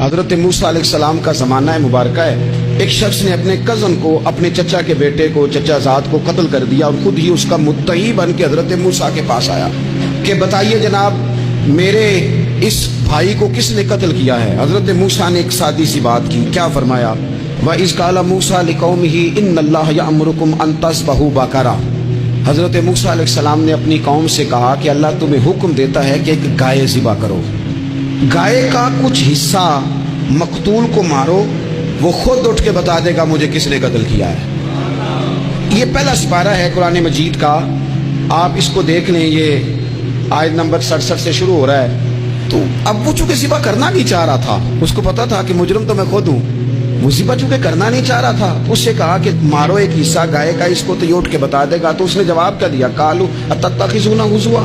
حضرت موسیٰ علیہ السلام کا زمانہ مبارکہ ہے، ایک شخص نے اپنے کزن کو، اپنے چچا کے بیٹے کو، چچا زاد کو قتل کر دیا اور خود ہی اس کا مدعی بن کے حضرت موسیٰ کے پاس آیا کہ بتائیے جناب میرے اس بھائی کو کس نے قتل کیا ہے؟ حضرت موسیٰ نے ایک سادی سی بات کی، کیا فرمایا؟ وَإِذْ قَالَ مُوسَىٰ لِقَوْمِهِ إِنَّ اللَّهَ يَأْمُرُكُمْ أَن تَذْبَحُوا بَقَرَةً۔ حضرت موسیٰ علیہ السلام نے اپنی قوم سے کہا کہ اللہ تمہیں حکم دیتا ہے کہ ایک گائے ذبح کرو، گائے کا کچھ حصہ مقتول کو مارو، وہ خود اٹھ کے بتا دے گا مجھے کس نے قتل کیا ہے۔ یہ پہلا سپارہ ہے قرآن مجید کا، آپ اس کو دیکھ لیں، یہ آیت نمبر 67 سے شروع ہو رہا ہے۔ تو اب وہ چونکہ ذبح کرنا نہیں چاہ رہا تھا، اس کو پتا تھا کہ مجرم تو میں خود ہوں، وہ ذبح چونکہ کرنا نہیں چاہ رہا تھا، اس سے کہا کہ مارو ایک حصہ گائے کا، اس کو تو یہ اٹھ کے بتا دے گا۔ تو اس نے جواب کیا دیا؟ قالوا اتتخذون ہزوا،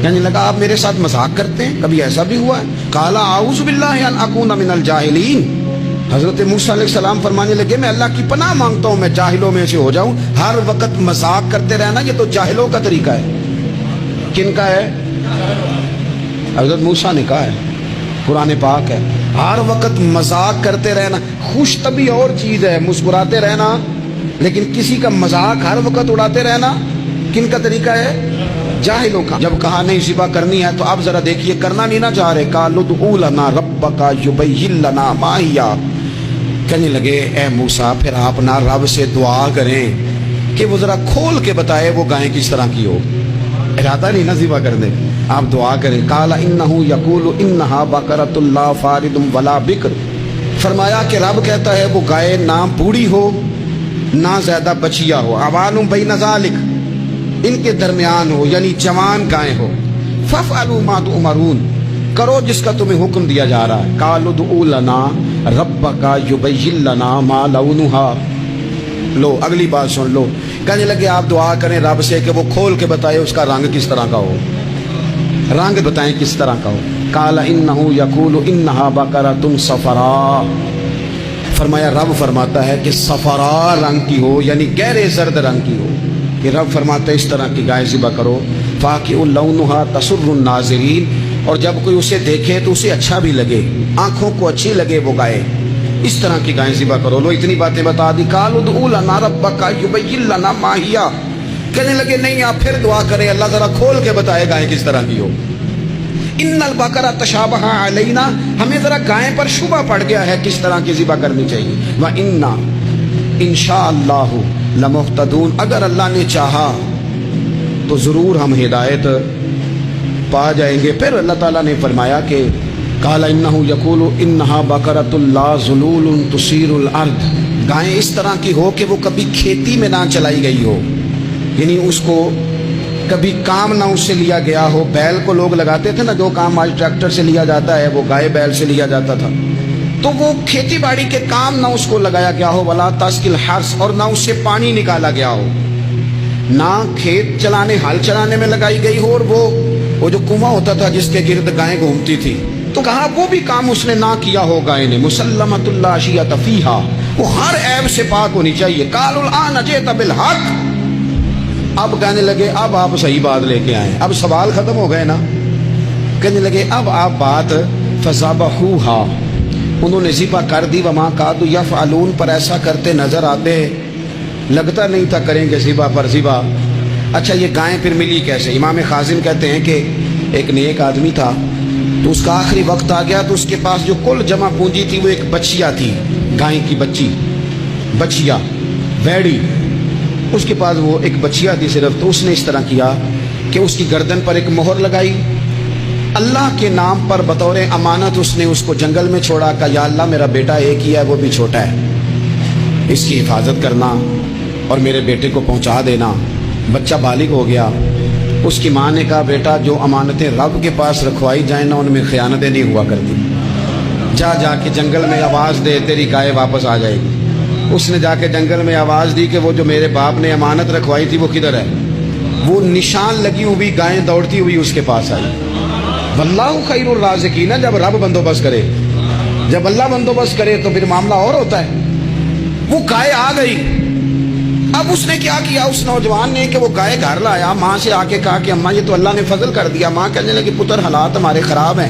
یعنی لگا آپ میرے ساتھ مذاق کرتے ہیں، کبھی ایسا بھی ہوا ہے؟ قال اعوذ باللہ ان اکون من الجاہلین، حضرت موسیٰ علیہ السلام فرمانے لگے میں اللہ کی پناہ مانگتا ہوں میں جاہلوں میں سے ہو جاؤں۔ ہر وقت مذاق کرتے رہنا یہ تو جاہلوں کا طریقہ ہے۔ کن کا ہے؟ حضرت موسیٰ نے کہا ہے، قرآن پاک ہے، ہر وقت مذاق کرتے رہنا۔ خوش طبعی اور چیز ہے، مسکراتے رہنا، لیکن کسی کا مذاق ہر وقت اڑاتے رہنا کن کا طریقہ ہے؟ جاہلوں کا۔ جب کہا نہیں ذبح کرنی ہے تو اب ذرا دیکھیے کرنا نہیں نہ چاہ رہے، قالوا ادع لنا ربک یبین لنا ما ہی، کہنے لگے اے موسیٰ پھر آپ نہ رب سے دعا کریں کہ وہ ذرا کھول کے بتائے وہ گائیں کس طرح کی ہو، ارادہ نہیں نہ ذبح کر دیں، آپ دعا کریں۔ قال انہ یقول انہا بقرۃ لا فارض ولا بکر، فرمایا کہ رب کہتا ہے وہ گائے نہ بوڑھی ہو نہ زیادہ بچیا ہو، عوان بین ذالک، ان کے درمیان ہو، یعنی جوان گائے ہو۔ فافعلوا ما تؤمرون، کرو جس کا تمہیں حکم دیا جا رہا ہے۔ قالوا ادع لنا ربک یبین لنا ما لونها، لو اگلی بات سن لو، کہنے لگے آپ دعا کریں رب سے کہ وہ کھول کے بتائے اس کا رنگ کس طرح کا ہو، رنگ بتائیں کس طرح کا ہو۔ قال انہ یقول انہا بقرۃ صفراء، فرمایا رب فرماتا ہے کہ صفراء رنگ کی ہو، یعنی گہرے زرد رنگ کی ہو، کہ رب فرماتا ہے اس طرح کی گائے ذبح کرو۔ فاقع لونہا تسر الناظرین، اور جب کوئی اسے دیکھے تو اسے اچھا بھی لگے، آنکھوں کو اچھی لگے وہ گائے، اس طرح کی گائیں ذبح کرو۔ لو اتنی باتیں بتا دی۔ قالوا ادع لنا ربک یبین لنا ما ہی، کہنے لگے نہیں آپ پھر دعا کریں اللہ ذرا کھول کے بتائے گائیں کس طرح کی ہو۔ ان البقرہ تشابہ علینا، ہمیں ذرا گائیں پر شبہ پڑ گیا ہے کس طرح کی ذبح کرنی چاہیے۔ وَإِنَّا انشاءاللہ لمہتدون، اگر اللہ نے چاہا تو ضرور ہم ہدایت پا جائیں گے۔ پھر اللہ تعالیٰ نے فرمایا کہ قال انہ یقول انہا بقرۃ لا ذلول تثیر الارض، گائیں اس طرح کی ہو کہ وہ کبھی کھیتی میں نہ چلائی گئی ہو، یعنی اس کو کبھی کام نہ اس سے لیا گیا ہو۔ بیل کو لوگ لگاتے تھے نا، جو کام آج ٹریکٹر سے لیا جاتا ہے وہ گائے بیل سے لیا جاتا تھا، تو وہ کھیتی باڑی کے کام نہ اس کو لگایا گیا ہو۔ ولا تسقی الحرث، اور نہ اس سے پانی نکالا گیا ہو، نہ کھیت چلانے ہل چلانے میں لگائی گئی ہو، اور وہ جو کنواں ہوتا تھا جس کے گرد گائیں گھومتی تھی، تو کہا وہ بھی کام اس نے نہ کیا ہو گائے نے۔ مسلمۃ لا شیۃ فیہا، وہ ہر عیب سے پاک ہونی چاہیے۔ قالوا الآن جئت بالحق، اب کہنے لگے اب آپ صحیح بات لے کے آئیں، اب سوال ختم ہو گئے نا، کہنے لگے اب آپ بات فذبحوہا، انہوں نے ذبح کر دی۔ وما کادوا یفعلون، پر ایسا کرتے نظر آتے، لگتا نہیں تھا کریں گے ذبح پر ذبح۔ اچھا یہ گائیں پھر ملی کیسے؟ امام خازن کہتے ہیں کہ ایک نیک آدمی تھا، تو اس کا آخری وقت آ گیا تو اس کے پاس جو کل جمع پونجی تھی وہ ایک بچیا تھی، گائیں کی بچیا ویڑی، اس کے پاس وہ ایک بچیا تھی صرف۔ تو اس نے اس طرح کیا کہ اس کی گردن پر ایک مہر لگائی، اللہ کے نام پر بطور امانت اس نے اس کو جنگل میں چھوڑا، کہا یا اللہ میرا بیٹا ایک ہی ہے وہ بھی چھوٹا ہے، اس کی حفاظت کرنا اور میرے بیٹے کو پہنچا دینا۔ بچہ بالغ ہو گیا، اس کی ماں نے کہا بیٹا جو امانتیں رب کے پاس رکھوائی جائیں نا ان میں خیانتیں نہیں ہوا کرتی، جا کے جنگل میں آواز دے تیری گائے واپس آ جائے گی۔ اس نے جا کے جنگل میں آواز دی کہ وہ جو میرے باپ نے امانت رکھوائی تھی وہ کدھر ہے؟ وہ نشان لگی ہوئی گائیں دوڑتی ہوئی اس کے پاس آئی۔ واللہ خیر الرازقین، جب رب بندوبست کرے، جب اللہ بندوبست کرے تو پھر معاملہ اور ہوتا ہے۔ وہ گائے آ گئی، اب اس نے کیا کیا اس نوجوان نے کہ وہ گائے گھر لایا، ماں سے آ کے کہا کہ اماں یہ تو اللہ نے فضل کر دیا۔ ماں کہنے لگی پتر حالات ہمارے خراب ہیں،